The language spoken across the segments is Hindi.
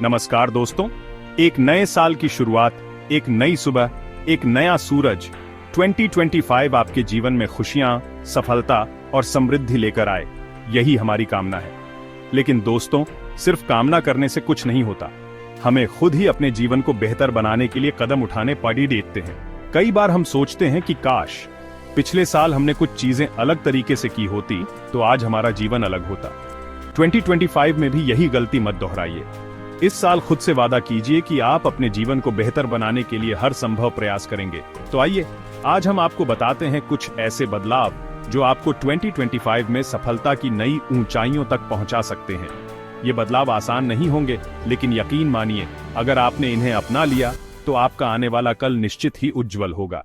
नमस्कार दोस्तों, एक नए साल की शुरुआत, एक नई सुबह, एक नया सूरज। 2025 आपके जीवन में खुशियां, सफलता और समृद्धि लेकर आए, यही हमारी कामना है। लेकिन दोस्तों, सिर्फ कामना करने से कुछ नहीं होता। हमें खुद ही अपने जीवन को बेहतर बनाने के लिए कदम उठाने पड़ी देते हैं। कई बार हम सोचते हैं कि काश पिछले साल हमने कुछ चीजें अलग तरीके से की होती तो आज हमारा जीवन अलग होता। 2025 में भी यही गलती मत दोहराइए। इस साल खुद से वादा कीजिए कि आप अपने जीवन को बेहतर बनाने के लिए हर संभव प्रयास करेंगे। तो आइए, आज हम आपको बताते हैं कुछ ऐसे बदलाव जो आपको 2025 में सफलता की नई ऊंचाइयों तक पहुंचा सकते हैं। ये बदलाव आसान नहीं होंगे, लेकिन यकीन मानिए, अगर आपने इन्हें अपना लिया तो आपका आने वाला कल निश्चित ही उज्जवल होगा।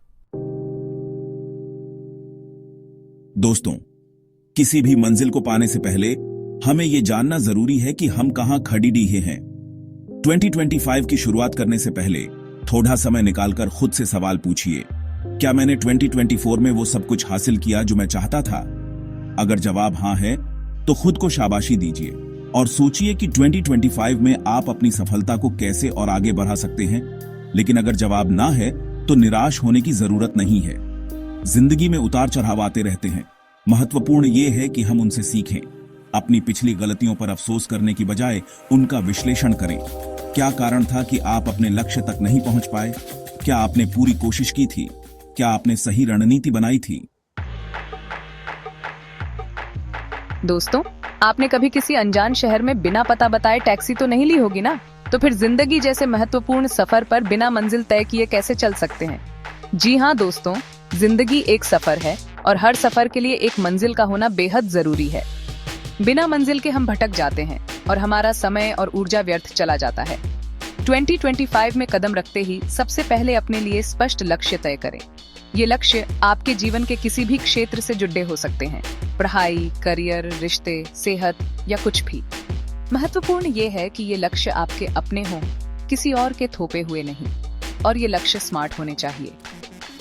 दोस्तों, किसी भी मंजिल को पाने से पहले हमें यह जानना जरूरी है कि हम कहां खड़ी डीहे हैं। 2025 की शुरुआत करने से पहले थोड़ा समय निकालकर खुद से सवाल पूछिए, क्या मैंने 2024 में वो सब कुछ हासिल किया जो मैं चाहता था? अगर जवाब हां है, तो खुद को शाबाशी दीजिए और सोचिए कि 2025 में आप अपनी सफलता को कैसे और आगे बढ़ा सकते हैं। लेकिन अगर जवाब ना है, तो निराश होने की जरूरत नहीं है। जिंदगी में उतार चढ़ाव आते रहते हैं। महत्वपूर्ण ये है कि हम उनसे सीखें। अपनी पिछली गलतियों पर अफसोस करने की बजाय उनका विश्लेषण करें। क्या कारण था कि आप अपने लक्ष्य तक नहीं पहुंच पाए? क्या आपने पूरी कोशिश की थी? क्या आपने सही रणनीति बनाई थी? दोस्तों, आपने कभी किसी अनजान शहर में बिना पता बताए टैक्सी तो नहीं ली होगी ना? तो फिर जिंदगी जैसे महत्वपूर्ण सफर पर बिना मंजिल तय किए कैसे चल सकते हैं? जी हाँ दोस्तों, जिंदगी एक सफर है और हर सफर के लिए एक मंजिल का होना बेहद जरूरी है। बिना मंजिल के हम भटक जाते हैं और हमारा समय और ऊर्जा व्यर्थ चला जाता है। 2025 में कदम रखते ही सबसे पहले अपने लिए स्पष्ट लक्ष्य तय करें। ये लक्ष्य आपके जीवन के किसी भी क्षेत्र से जुड़े हो सकते हैं, पढ़ाई, करियर, रिश्ते, सेहत या कुछ भी। महत्वपूर्ण ये है कि ये लक्ष्य आपके अपने हों, किसी और के थोपे हुए नहीं। और ये लक्ष्य स्मार्ट होने चाहिए।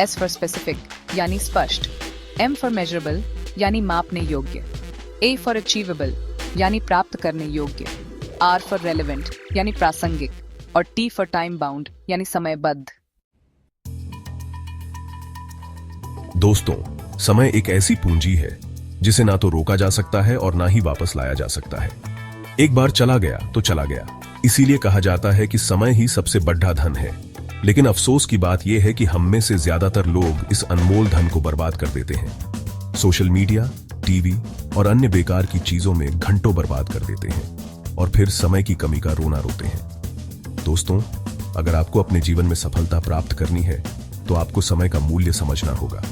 S फॉर स्पेसिफिक यानी स्पष्ट, M फॉर मेजरेबल यानी मापने योग्य, A फॉर अचीवेबल यानी प्राप्त करने योग्य, R फॉर रेलेवेंट यानी प्रासंगिक और T फॉर टाइम बाउंड यानी समयबद्ध। दोस्तों, समय एक ऐसी पूंजी है जिसे ना तो रोका जा सकता है और ना ही वापस लाया जा सकता है। एक बार चला गया तो चला गया। इसीलिए कहा जाता है कि समय ही सबसे बड़ा धन है। लेकिन अफसोस की बात यह है कि हम में से ज्यादातर लोग इस अनमोल धन को बर्बाद कर देते हैं। सोशल मीडिया, टीवी और अन्य बेकार की चीजों में घंटों बर्बाद कर देते हैं और फिर समय की कमी का रोना रोते हैं। दोस्तों, अगर आपको अपने जीवन में सफलता प्राप्त करनी है तो आपको समय का मूल्य समझना होगा।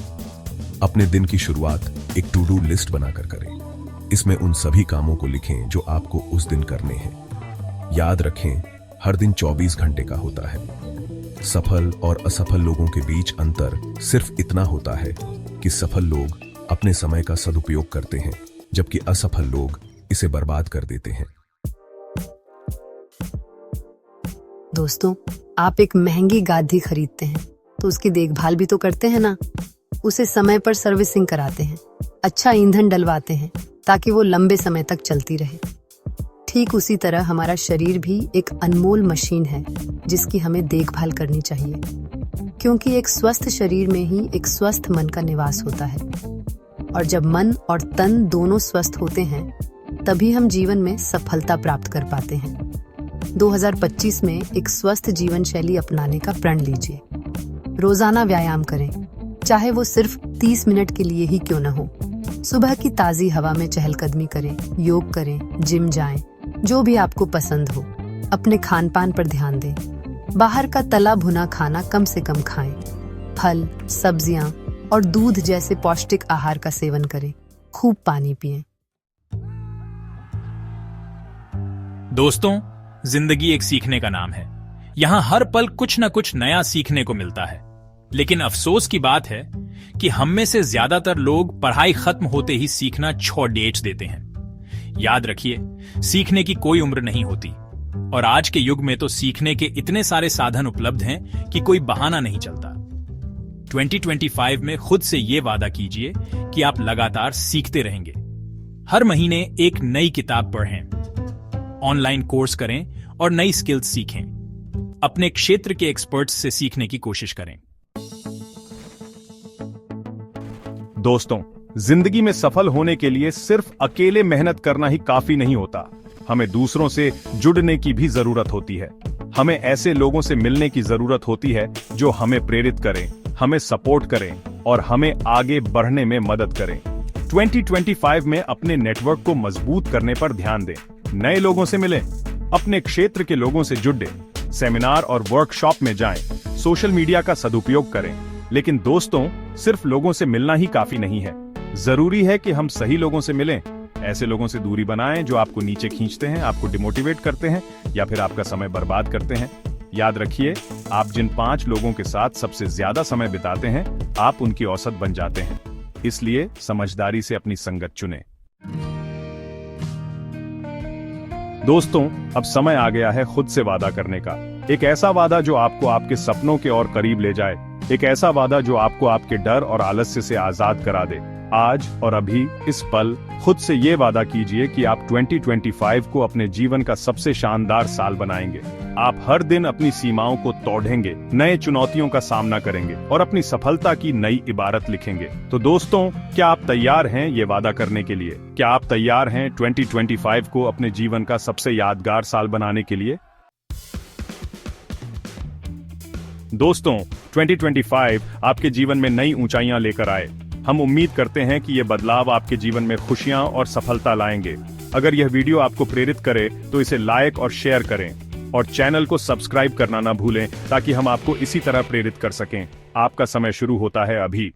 अपने दिन की शुरुआत एक टू डू लिस्ट बनाकर करें। इसमें उन सभी कामों को लिखें जो आपको उस दिन करने हैं। याद रखें, हर दिन 24 घंटे का होता है। सफल और असफल लोगों के बीच अंतर सिर्फ इतना होता है कि सफल लोग अपने समय का सदुपयोग करते हैं, जबकि असफल लोग इसे बर्बाद कर देते हैं। दोस्तों, आप एक महंगी गाड़ी खरीदते हैं तो उसकी देखभाल भी तो करते हैं ना। उसे समय पर सर्विसिंग कराते हैं, अच्छा ईंधन डलवाते हैं ताकि वो लंबे समय तक चलती रहे। ठीक उसी तरह हमारा शरीर भी एक अनमोल मशीन है जिसकी हमें देखभाल करनी चाहिए, क्योंकि एक स्वस्थ शरीर में ही एक स्वस्थ मन का निवास होता है। और जब मन और तन दोनों स्वस्थ होते हैं, तभी हम जीवन में सफलता प्राप्त कर पाते हैं। 2025 में एक स्वस्थ जीवन शैली अपनाने का प्रण लीजिए। रोजाना व्यायाम करें, चाहे वो सिर्फ 30 मिनट के लिए ही क्यों न हो। सुबह की ताजी हवा में चहलकदमी करें, योग करें, जिम जाएं, जो भी आपको पसंद हो। अपने खान पान पर ध्यान दें। बाहर का तला भुना खाना कम से कम खाएं। फल, सब्जियां और दूध जैसे पौष्टिक आहार का सेवन करें। खूब पानी पिएं। दोस्तों, जिंदगी एक सीखने का नाम है। यहाँ हर पल कुछ न कुछ नया सीखने को मिलता है। लेकिन अफसोस की बात है कि हम में से ज्यादातर लोग पढ़ाई खत्म होते ही सीखना छोड़ देते हैं। याद रखिए, सीखने की कोई उम्र नहीं होती और आज के युग में तो सीखने के इतने सारे साधन उपलब्ध हैं कि कोई बहाना नहीं चलता। 2025 में खुद से ये वादा कीजिए कि आप लगातार सीखते रहेंगे। हर महीने एक नई किताब पढ़ें, ऑनलाइन कोर्स करें और नई स्किल्स सीखें। अपने क्षेत्र के एक्सपर्ट्स से सीखने की कोशिश करें। दोस्तों, जिंदगी में सफल होने के लिए सिर्फ अकेले मेहनत करना ही काफी नहीं होता। हमें दूसरों से जुड़ने की भी जरूरत होती है। हमें ऐसे लोगों से मिलने की जरूरत होती है जो हमें प्रेरित करें, हमें सपोर्ट करें और हमें आगे बढ़ने में मदद करें। 2025 में अपने नेटवर्क को मजबूत करने पर ध्यान दें। नए लोगों से मिलें, अपने क्षेत्र के लोगों से जुड़ें, सेमिनार और वर्कशॉप में जाएं, सोशल मीडिया का सदुपयोग करें। लेकिन दोस्तों, सिर्फ लोगों से मिलना ही काफी नहीं है। जरूरी है कि हम सही लोगों से मिलें। ऐसे लोगों से दूरी बनाएं जो आपको नीचे खींचते हैं, आपको डिमोटिवेट करते हैं या फिर आपका समय बर्बाद करते हैं। याद रखिए, आप जिन 5 लोगों के साथ सबसे ज्यादा समय बिताते हैं, आप उनकी औसत बन जाते हैं। इसलिए समझदारी से अपनी संगत चुनें। दोस्तों, अब समय आ गया है खुद से वादा करने का। एक ऐसा वादा जो आपको आपके सपनों के और करीब ले जाए। एक ऐसा वादा जो आपको आपके डर और आलस्य से आजाद करा दे। आज और अभी इस पल खुद से ये वादा कीजिए कि आप 2025 को अपने जीवन का सबसे शानदार साल बनाएंगे। आप हर दिन अपनी सीमाओं को तोड़ेंगे, नए चुनौतियों का सामना करेंगे और अपनी सफलता की नई इबारत लिखेंगे। तो दोस्तों, क्या आप तैयार हैं ये वादा करने के लिए? क्या आप तैयार हैं 2025 को अपने जीवन का सबसे यादगार साल बनाने के लिए? दोस्तों, 2025 आपके जीवन में नई ऊंचाइयां लेकर आए। हम उम्मीद करते हैं कि ये बदलाव आपके जीवन में खुशियां और सफलता लाएंगे। अगर यह वीडियो आपको प्रेरित करे तो इसे लाइक और शेयर करें और चैनल को सब्सक्राइब करना ना भूलें ताकि हम आपको इसी तरह प्रेरित कर सकें। आपका समय शुरू होता है अभी।